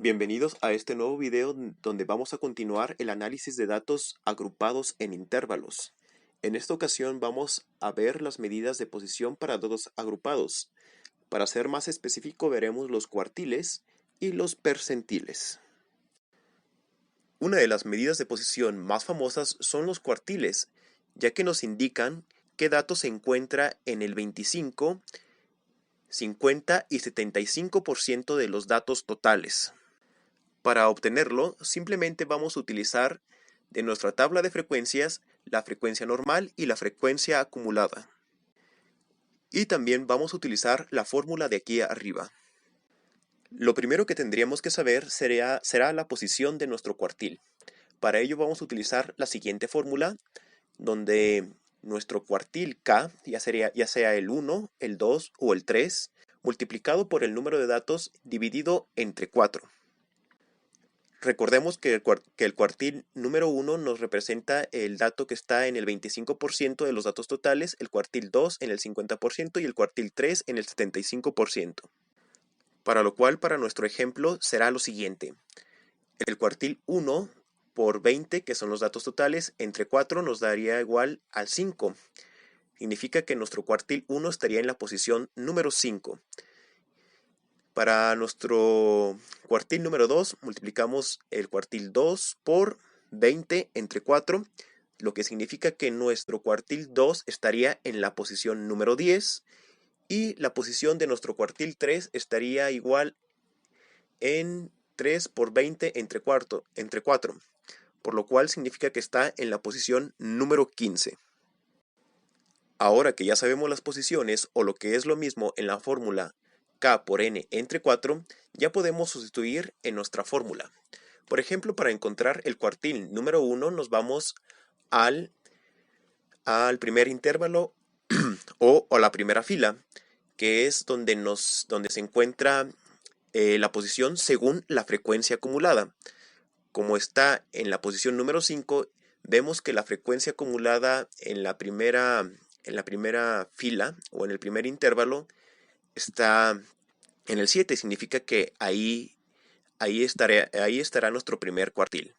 Bienvenidos a este nuevo video donde vamos a continuar el análisis de datos agrupados en intervalos. En esta ocasión vamos a ver las medidas de posición para datos agrupados. Para ser más específico veremos los cuartiles y los percentiles. Una de las medidas de posición más famosas son los cuartiles, ya que nos indican qué dato se encuentra en el 25, 50 y 75% de los datos totales. Para obtenerlo, simplemente vamos a utilizar de nuestra tabla de frecuencias la frecuencia normal y la frecuencia acumulada. Y también vamos a utilizar la fórmula de aquí arriba. Lo primero que tendríamos que saber será la posición de nuestro cuartil. Para ello vamos a utilizar la siguiente fórmula, donde nuestro cuartil K, ya sea el 1, el 2 o el 3, multiplicado por el número de datos dividido entre 4. Recordemos que el cuartil número 1 nos representa el dato que está en el 25% de los datos totales, el cuartil 2 en el 50% y el cuartil 3 en el 75%. Para lo cual, para nuestro ejemplo, será lo siguiente. El cuartil 1 por 20, que son los datos totales, entre 4 nos daría igual al 5. Significa que nuestro cuartil 1 estaría en la posición número 5. Para nuestro cuartil número 2, multiplicamos el cuartil 2 por 20 entre 4, lo que significa que nuestro cuartil 2 estaría en la posición número 10 y la posición de nuestro cuartil 3 estaría igual en 3 por 20 entre 4, por lo cual significa que está en la posición número 15. Ahora que ya sabemos las posiciones, o lo que es lo mismo en la fórmula K por N entre 4, ya podemos sustituir en nuestra fórmula. Por ejemplo, para encontrar el cuartil número 1 nos vamos al primer intervalo o a la primera fila, que es donde se encuentra la posición según la frecuencia acumulada. Como está en la posición número 5, vemos que la frecuencia acumulada en la primera fila o en el primer intervalo está en el 7, significa que ahí estará nuestro primer cuartil.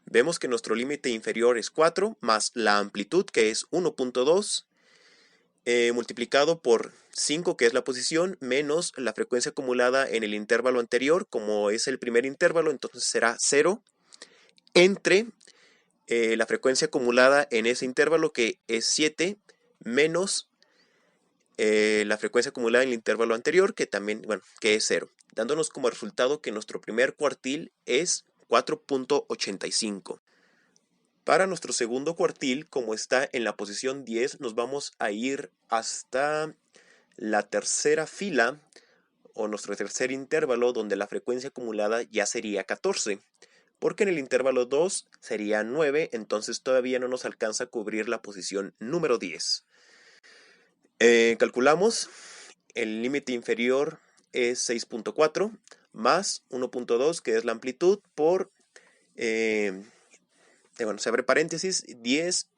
Vemos que nuestro límite inferior es 4 más la amplitud, que es 1.2, multiplicado por 5, que es la posición, menos la frecuencia acumulada en el intervalo anterior. Como es el primer intervalo, entonces será 0, entre la frecuencia acumulada en ese intervalo, que es 7, menos la frecuencia acumulada en el intervalo anterior, que es 0, dándonos como resultado que nuestro primer cuartil es 4.85. Para nuestro segundo cuartil, como está en la posición 10, nos vamos a ir hasta la tercera fila o nuestro tercer intervalo, donde la frecuencia acumulada ya sería 14, porque en el intervalo 2 sería 9, entonces todavía no nos alcanza a cubrir la posición número 10. Calculamos, el límite inferior es 6.4 más 1.2, que es la amplitud, por, se abre paréntesis, 10,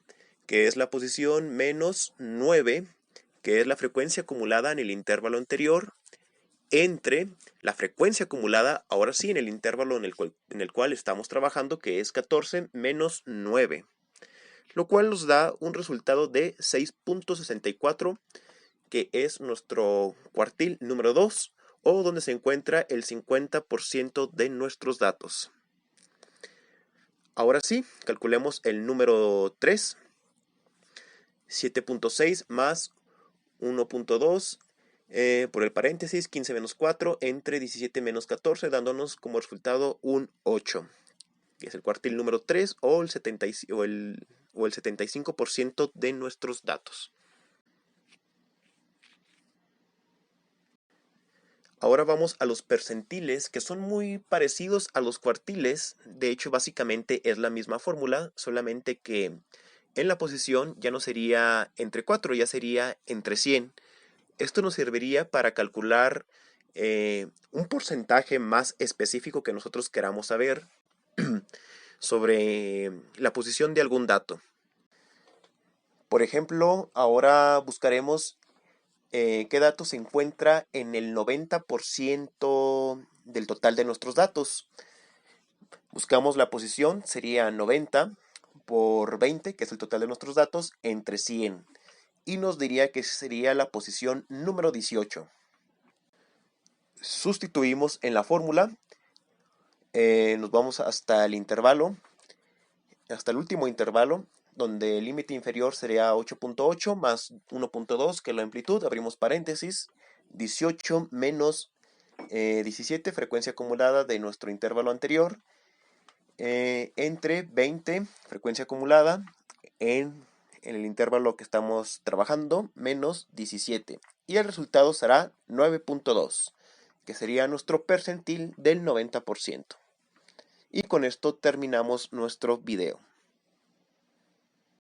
que es la posición, menos 9, que es la frecuencia acumulada en el intervalo anterior, entre la frecuencia acumulada, ahora sí, en el intervalo en el cual estamos trabajando, que es 14 menos 9, lo cual nos da un resultado de 6.64, que es nuestro cuartil número 2, o donde se encuentra el 50% de nuestros datos. Ahora sí, calculemos el número 3, 7.6 más 1.2, por el paréntesis, 15 menos 4, entre 17 menos 14, dándonos como resultado un 8, que es el cuartil número 3 o el 75% de nuestros datos. Ahora vamos a los percentiles, que son muy parecidos a los cuartiles. De hecho, básicamente es la misma fórmula, solamente que en la posición ya no sería entre 4, ya sería entre 100. Esto nos serviría para calcular un porcentaje más específico que nosotros queramos saber sobre la posición de algún dato. Por ejemplo, ahora buscaremos qué dato se encuentra en el 90% del total de nuestros datos. Buscamos la posición, sería 90 por 20, que es el total de nuestros datos, entre 100. Y nos diría que sería la posición número 18. Sustituimos en la fórmula, nos vamos hasta el intervalo, hasta el último intervalo, donde el límite inferior sería 8.8 más 1.2, que es la amplitud, abrimos paréntesis, 18 menos 17, frecuencia acumulada de nuestro intervalo anterior, entre 20, frecuencia acumulada, en el intervalo que estamos trabajando, menos 17. Y el resultado será 9.2, que sería nuestro percentil del 90%. Y con esto terminamos nuestro video.